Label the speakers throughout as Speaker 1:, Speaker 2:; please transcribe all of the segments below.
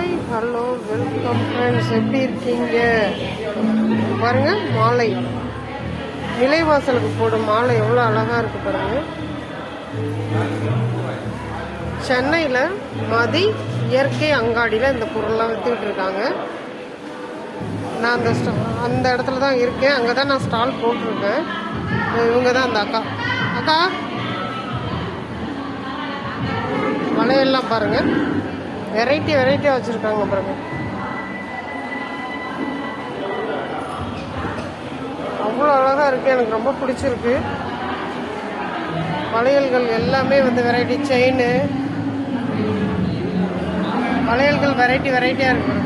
Speaker 1: Hi hello welcome friends, எப்படி இருக்கீங்க? பாருங்க, மாலை நிலைவாசலுக்கு போடும் மாலை எவ்வளோ அழகாக இருக்குது பாருங்க. சென்னையில் மதி இயற்கை அங்காடியில் இந்த பொருள்லாம் விற்றுக்கிட்டு இருக்காங்க. நான் அந்த இடத்துல தான் இருக்கேன். அங்கே தான் நான் ஸ்டால் போட்டிருக்கேன். இவங்க தான் அந்த அக்கா. அக்கா, வளையல்லாம் பாருங்கள், வெரைட்டியாக வச்சுருக்காங்க பாருங்க. அவ்வளோ அழகாக இருக்குது, எனக்கு ரொம்ப பிடிச்சிருக்கு. வளையல்கள் எல்லாமே வந்து வெரைட்டி, செயின் வளையல்கள் வெரைட்டியாக இருக்குது.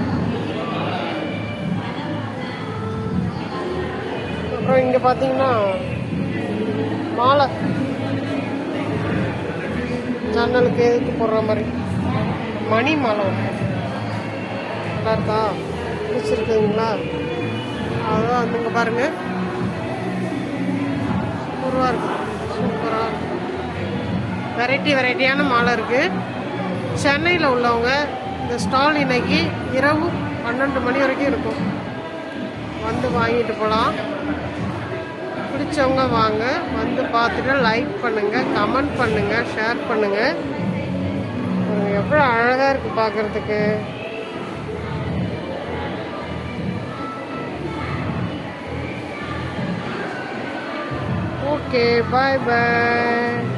Speaker 1: அப்புறம் இங்கே பார்த்தீங்கன்னா மாலை, ஜன்னலுக்கு எதுக்கு போடுற மாதிரி மணி மாலை நல்லா இருக்கா? பிடிச்சிருக்குங்களா? அதுதான் வந்து இங்கே பாருங்கள், சூப்பராக இருக்குது. சூப்பராக இருக்குது, வெரைட்டியான மாலை இருக்குது. சென்னையில் உள்ளவங்க இந்த ஸ்டால் இன்னைக்கு இரவு 12 மணி வரைக்கும் இருக்கும். வந்து வாங்கிட்டு போகலாம். பிடிச்சவங்க வாங்க, வந்து பார்த்துட்டு லைக் பண்ணுங்கள், கமெண்ட் பண்ணுங்கள், ஷேர் பண்ணுங்கள். எவ்வளோ அழகாக இருக்குது பார்க்குறதுக்கு. ஓகே, பாய் பாய்.